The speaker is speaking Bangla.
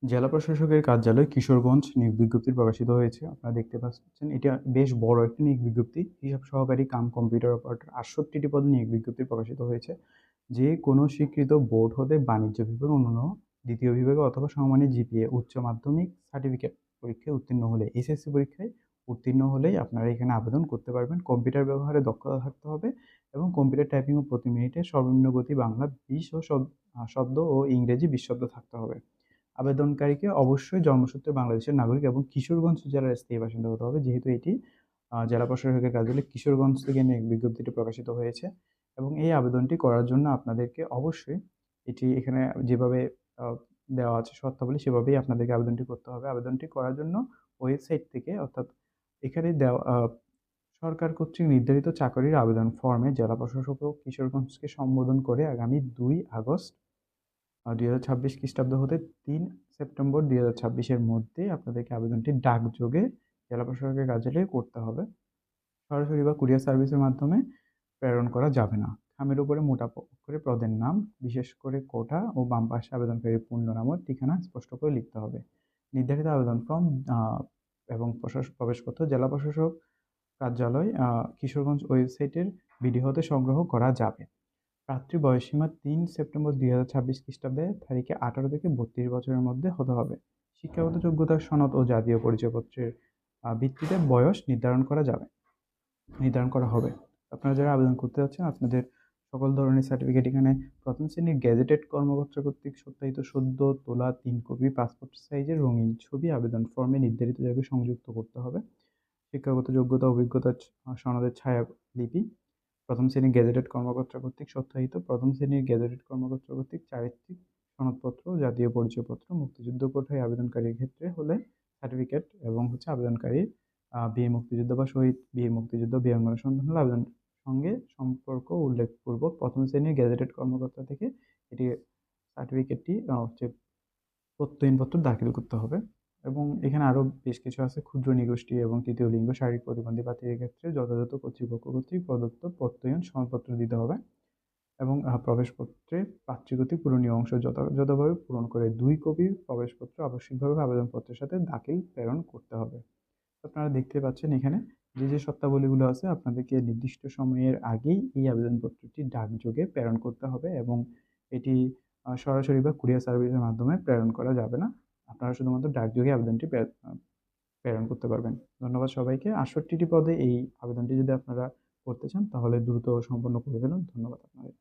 জেলা প্রশাসকের কার্যালয় কিশোরগঞ্জ নিয়োগ বিজ্ঞপ্তি প্রকাশিত হয়েছে। আপনারা দেখতে পাচ্ছেন এটা বেশ বড় একটি নিয়োগ বিজ্ঞপ্তি। হিসাব সহকারী কাম কম্পিউটার অপারেটর ৬৮টি পদে নিয়োগ বিজ্ঞপ্তি প্রকাশিত হয়েছে। যে কোনো স্বীকৃত বোর্ড হতে বাণিজ্য বিভাগ অন্যান্য দ্বিতীয় বিভাগে অথবা সমমানের জিপিএ উচ্চ মাধ্যমিক সার্টিফিকেট পরীক্ষায় উত্তীর্ণ হলে এসএসসি পরীক্ষায় উত্তীর্ণ হলেই আপনারা এখানে আবেদন করতে পারবেন। কম্পিউটার ব্যবহারে দক্ষতা থাকতে হবে এবং কম্পিউটার টাইপিং ও প্রতি মিনিটে সর্বনিম্ন গতি বাংলা ২০ ও শব্দ ও ইংরেজি ২০ শব্দ থাকতে হবে। আবেদনকারীকে অবশ্যই জন্মসূত্রে বাংলাদেশের নাগরিক এবং কিশোরগঞ্জ জেলার স্থায়ী বাসিন্দা হতে হবে, যেহেতু এটি জেলা প্রশাসকের কার্যালয় কিশোরগঞ্জ থেকে নিয়োগ বিজ্ঞপ্তিটি প্রকাশিত হয়েছে। এবং এই আবেদনটি করার জন্য আপনাদেরকে অবশ্যই এটি এখানে যেভাবে আ দেওয়া আছে শর্তাবলী সেভাবেই আপনাদেরকে আবেদনটি করতে হবে। আবেদনটি করার জন্য ওয়েবসাইট থেকে অর্থাৎ এখানে দেওয়া সরকার কর্তৃক নির্ধারিত চাকরির আবেদন ফর্মে জেলা প্রশাসক ও কিশোরগঞ্জকে সম্বোধন করে আগামী ২ আগস্ট ২০২৬ খ্রিস্টাব্দ হতে ৩ সেপ্টেম্বর ২০২৬ এর মধ্যে আপনাদেরকে আবেদনটি ডাকযোগে জেলা প্রশাসকের কার্যালয়ে করতে হবে। সরাসরি বা কুরিয়ার সার্ভিসের মাধ্যমে প্রেরণ করা যাবে না। খামের উপরে মোটা করে পদের নাম, বিশেষ করে কোটা ও বাম পাশে আবেদনকারীর পূর্ণ নাম ও ঠিকানা স্পষ্ট করে লিখতে হবে। নির্ধারিত আবেদন ফর্ম আ এবং প্রবেশপত্র জেলা প্রশাসক কার্যালয় কিশোরগঞ্জ ওয়েবসাইটের ভিডিও হতে সংগ্রহ করা যাবে। প্রার্থীর বয়সসীমা ৩ সেপ্টেম্বর ২০২৬ খ্রিস্টাব্দের তারিখে ১৮ থেকে ৩২ বছরের মধ্যে হতে হবে। শিক্ষাগত যোগ্যতার সনদ ও জাতীয় পরিচয়পত্রের ভিত্তিতে বয়স নির্ধারণ করা হবে। আপনারা যারা আবেদন করতে যাচ্ছেন আপনাদের সকল ধরনের সার্টিফিকেট এখানে ১ম শ্রেণীর গেজেটেড কর্মকর্তা কর্তৃক সত্যায়িত সদ্য তোলা ৩ কপি পাসপোর্ট সাইজের রঙিন ছবি আবেদন ফর্মে নির্ধারিত জায়গায় সংযুক্ত করতে হবে। শিক্ষাগত যোগ্যতা, অভিজ্ঞতা সনদের ছায়ালিপি ১ম শ্রেণীর গেজেটেড কর্মকর্তা কর্তৃক সত্যায়িত ১ম শ্রেণীর গেজেটেড কর্মকর্তা কর্তৃক চারিত্রিক সনদপত্র, জাতীয় পরিচয়পত্র, মুক্তিযুদ্ধ কোটায় আবেদনকারীর ক্ষেত্রে হলে সার্টিফিকেট এবং আবেদনকারীর বীর মুক্তিযোদ্ধা বা শহীদ বীর মুক্তিযুদ্ধ, বীরাঙ্গনা সন্তান হলে আবেদনের সঙ্গে সম্পর্ক উল্লেখপূর্বক ১ম শ্রেণীর গেজেটেড কর্মকর্তা থেকে এটি সার্টিফিকেটটি প্রত্যয়নপত্র দাখিল করতে হবে। এবং এখানে আরও বেশ কিছু আছে। ক্ষুদ্র নৃগোষ্ঠী এবং তৃতীয় লিঙ্গ শারীরিক প্রতিবন্ধী প্রার্থীদের ক্ষেত্রে যথাযথ কর্তৃপক্ষ কর্তৃক প্রদত্ত প্রত্যয়ন সনদপত্র দিতে হবে এবং প্রবেশপত্রে প্রার্থী কর্তৃক পূরণীয় অংশ যথাযথভাবে পূরণ করে ২ কপি প্রবেশপত্র আবশ্যিকভাবে আবেদনপত্রের সাথে দাখিল প্রেরণ করতে হবে। আপনারা দেখতে পাচ্ছেন এখানে যে শর্তাবলীগুলো আছে আপনাদেরকে নির্দিষ্ট সময়ের আগেই এই আবেদনপত্রটি ডাকযোগে প্রেরণ করতে হবে এবং এটি সরাসরি বা কুরিয়ার সার্ভিসের মাধ্যমে প্রেরণ করা যাবে না। আপনারা শুধুমাত্র ডাকযোগে আবেদনটি প্রেরণ করতে পারবেন। ধন্যবাদ সবাইকে। ৬৮টি পদে এই আবেদনটি যদি আপনারা করতে চান তাহলে দ্রুত সম্পন্ন করে ফেলুন। ধন্যবাদ আপনাদের।